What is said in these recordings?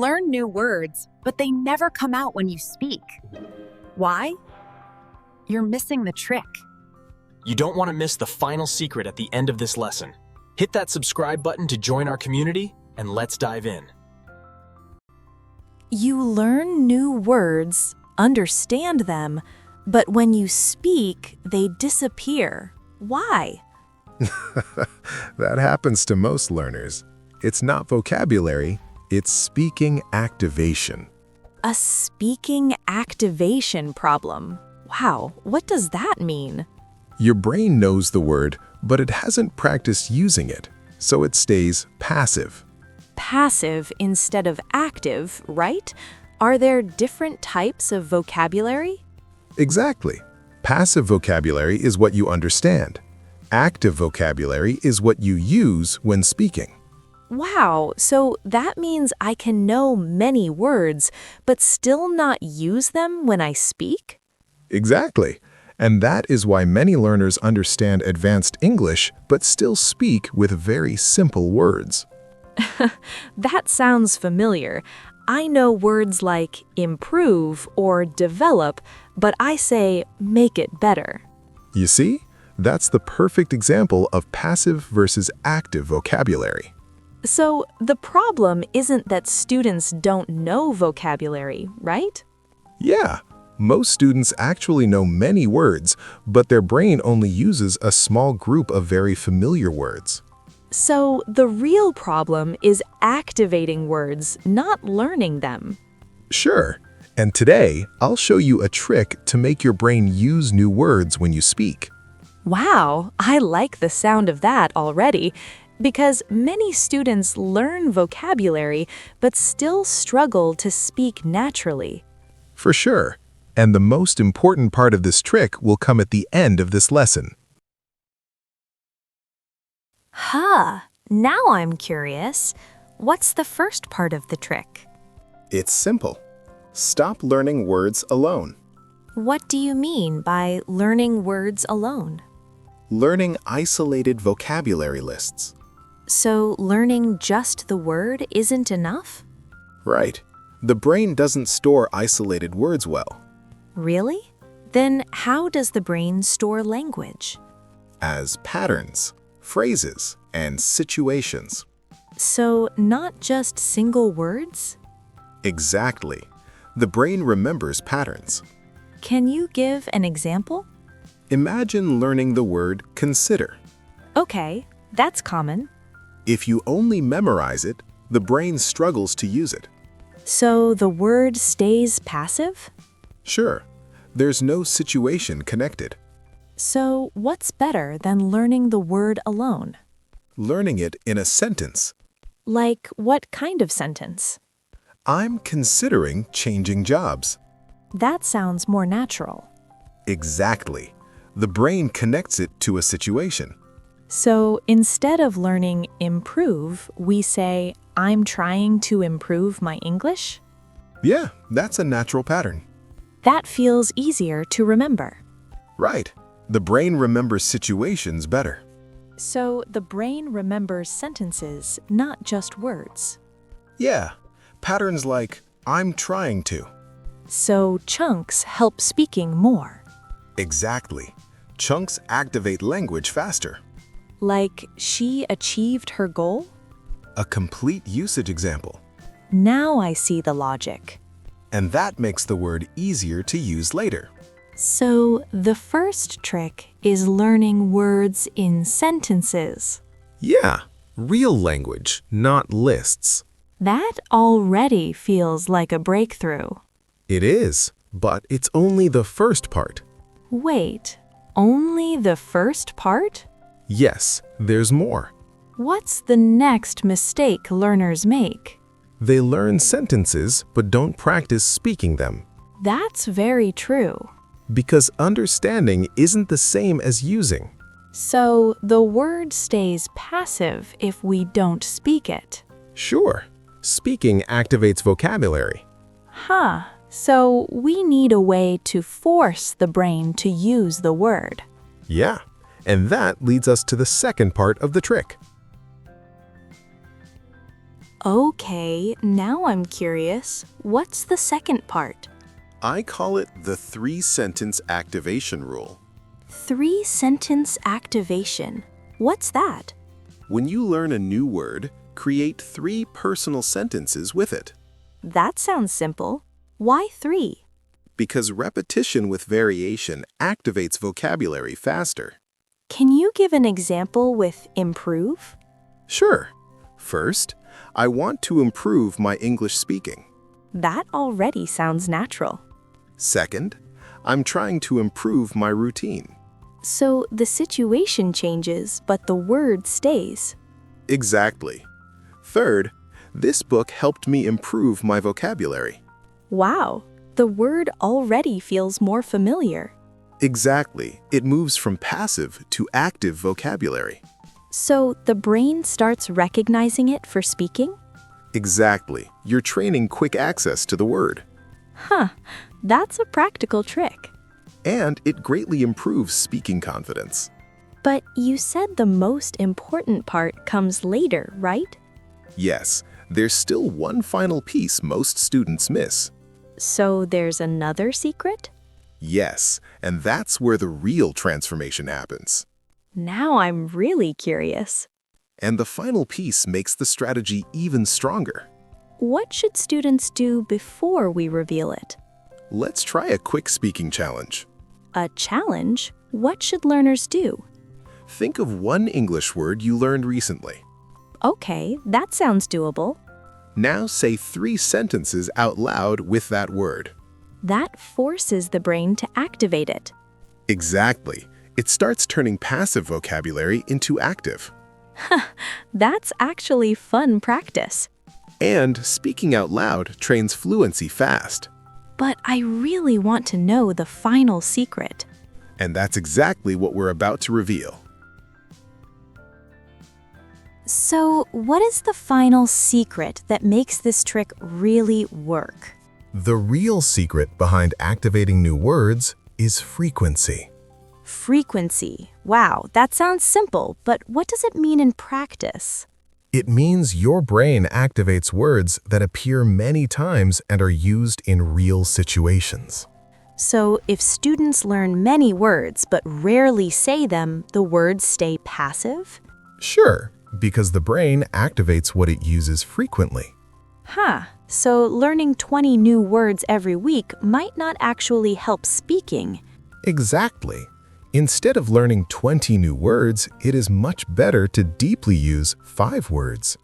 learn new words, but they never come out when you speak. Why? You're missing the trick. You don't want to miss the final secret at the end of this lesson. Hit that subscribe button to join our community, and let's dive in. You learn new words, understand them, but when you speak, they disappear. Why? That happens to most learners. It's not vocabulary, it's speaking activation. A speaking activation problem. Wow, what does that mean? Your brain knows the word, but it hasn't practiced using it, so it stays passive. Passive instead of active, right? Are there different types of vocabulary? Exactly. Passive vocabulary is what you understand. Active vocabulary is what you use when speaking. Wow, so that means I can know many words, but still not use them when I speak? Exactly. And that is why many learners understand advanced English but still speak with very simple words. That sounds familiar. I know words like improve or develop, but I say make it better. You see? That's the perfect example of passive versus active vocabulary. So the problem isn't that students don't know vocabulary, right? Yeah, most students actually know many words, but their brain only uses a small group of very familiar words. So the real problem is activating words, not learning them. Sure, and today I'll show you a trick to make your brain use new words when you speak. Wow, I like the sound of that already, because many students learn vocabulary but still struggle to speak naturally. For sure, and the most important part of this trick will come at the end of this lesson. Now I'm curious. What's the first part of the trick? It's simple. Stop learning words alone. What do you mean by learning words alone? Learning isolated vocabulary lists. So learning just the word isn't enough? Right. The brain doesn't store isolated words well. Really? Then how does the brain store language? As patterns, phrases, and situations. So not just single words? Exactly. The brain remembers patterns. Can you give an example? Imagine learning the word consider. Okay, that's common. If you only memorize it, the brain struggles to use it. So the word stays passive? Sure, there's no situation connected. So what's better than learning the word alone? Learning it in a sentence. Like what kind of sentence? I'm considering changing jobs. That sounds more natural. Exactly. The brain connects it to a situation. So instead of learning improve, we say, I'm trying to improve my English? Yeah, that's a natural pattern. That feels easier to remember. Right. The brain remembers situations better. So the brain remembers sentences, not just words. Yeah, patterns like, I'm trying to. So chunks help speaking more. Exactly. Chunks activate language faster. Like she achieved her goal? A complete usage example. Now I see the logic. And that makes the word easier to use later. So the first trick is learning words in sentences. Yeah, real language, not lists. That already feels like a breakthrough. It is, but it's only the first part. Wait, only the first part? Yes, there's more. What's the next mistake learners make? They learn sentences but don't practice speaking them. That's very true. Because understanding isn't the same as using. So the word stays passive if we don't speak it. Sure, speaking activates vocabulary. So we need a way to force the brain to use the word. Yeah, and that leads us to the second part of the trick. Okay, now I'm curious. What's the second part? I call it the three-sentence activation rule. Three-sentence activation. What's that? When you learn a new word, create 3 personal sentences with it. That sounds simple. Why 3? Because repetition with variation activates vocabulary faster. Can you give an example with improve? Sure. First, I want to improve my English speaking. That already sounds natural. Second, I'm trying to improve my routine. So the situation changes, but the word stays. Exactly. Third, this book helped me improve my vocabulary. Wow, the word already feels more familiar. Exactly. It moves from passive to active vocabulary. So the brain starts recognizing it for speaking? Exactly. You're training quick access to the word. Huh, that's a practical trick. And it greatly improves speaking confidence. But you said the most important part comes later, right? Yes, there's still one final piece most students miss. So there's another secret? Yes, and that's where the real transformation happens. Now I'm really curious. And the final piece makes the strategy even stronger. What should students do before we reveal it? Let's try a quick speaking challenge. A challenge? What should learners do? Think of one English word you learned recently. Okay, that sounds doable. Now say 3 sentences out loud with that word. That forces the brain to activate it. Exactly. It starts turning passive vocabulary into active. That's actually fun practice. And speaking out loud trains fluency fast. But I really want to know the final secret. And that's exactly what we're about to reveal. So, what is the final secret that makes this trick really work? The real secret behind activating new words is frequency. Frequency. Wow, that sounds simple, but what does it mean in practice? It means your brain activates words that appear many times and are used in real situations. So, if students learn many words but rarely say them, the words stay passive? Sure, because the brain activates what it uses frequently. Huh. So, learning 20 new words every week might not actually help speaking. Exactly. Instead of learning 20 new words, it is much better to deeply use 5 words.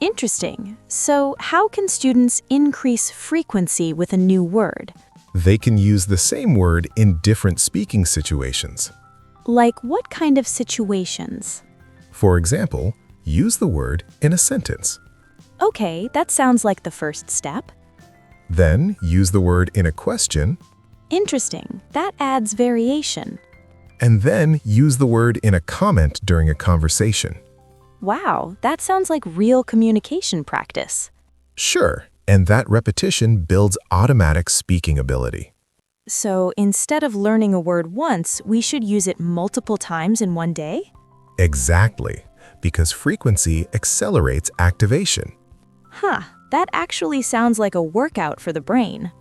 Interesting. So, how can students increase frequency with a new word? They can use the same word in different speaking situations. Like what kind of situations? For example, use the word in a sentence. Okay, that sounds like the first step. Then use the word in a question, Interesting. That adds variation. and then use the word in a comment during a conversation. Wow, that sounds like real communication practice. Sure, and that repetition builds automatic speaking ability. So, instead of learning a word once, we should use it multiple times in one day? Exactly, because frequency accelerates activation. Huh, that actually sounds like a workout for the brain.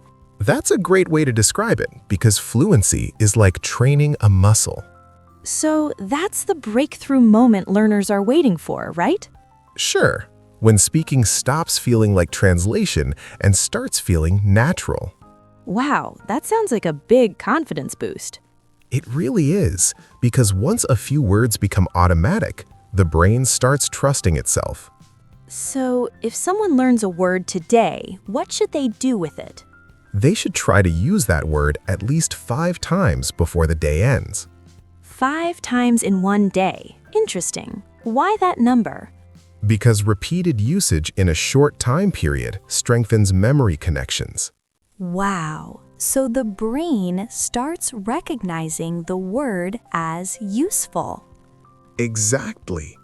That's a great way to describe it, because fluency is like training a muscle. So, that's the breakthrough moment learners are waiting for, right? Sure, when speaking stops feeling like translation and starts feeling natural. Wow, that sounds like a big confidence boost. It really is, because once a few words become automatic, the brain starts trusting itself. So, if someone learns a word today, what should they do with it? They should try to use that word at least 5 times before the day ends. 5 times in one day. Interesting. Why that number? Because repeated usage in a short time period strengthens memory connections. Wow. So the brain starts recognizing the word as useful. Exactly.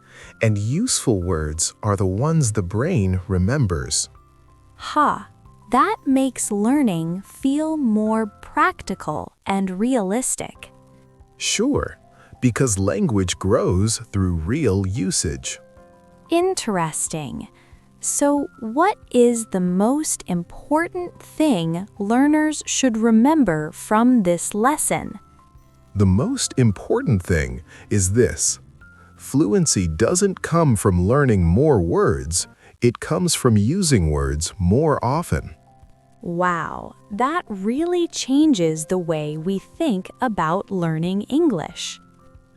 And useful words are the ones the brain remembers. Ha. That makes learning feel more practical and realistic. Sure, because language grows through real usage. Interesting. So, what is the most important thing learners should remember from this lesson? The most important thing is this. Fluency doesn't come from learning more words, it comes from using words more often. Wow, that really changes the way we think about learning English.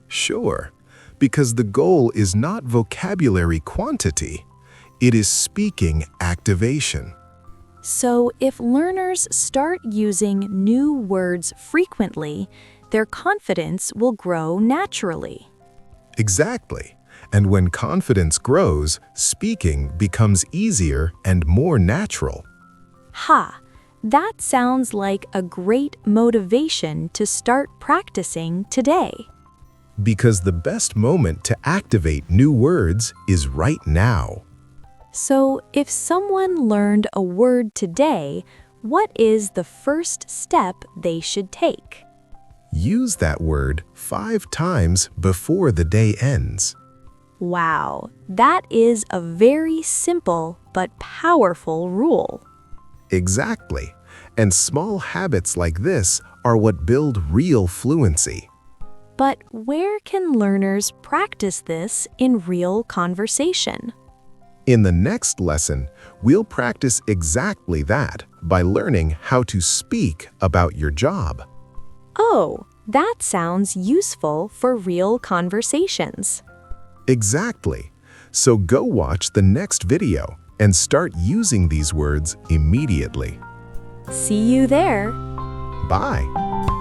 Sure, because the goal is not vocabulary quantity, it is speaking activation. So, if learners start using new words frequently, their confidence will grow naturally. Exactly. And when confidence grows, speaking becomes easier and more natural. Ha! That sounds like a great motivation to start practicing today. Because the best moment to activate new words is right now. So, if someone learned a word today, what is the first step they should take? Use that word 5 times before the day ends. Wow, that is a very simple but powerful rule. Exactly. And small habits like this are what build real fluency. But where can learners practice this in real conversation? In the next lesson, we'll practice exactly that by learning how to speak about your job. Oh, that sounds useful for real conversations. Exactly. So go watch the next video and start using these words immediately. See you there. Bye.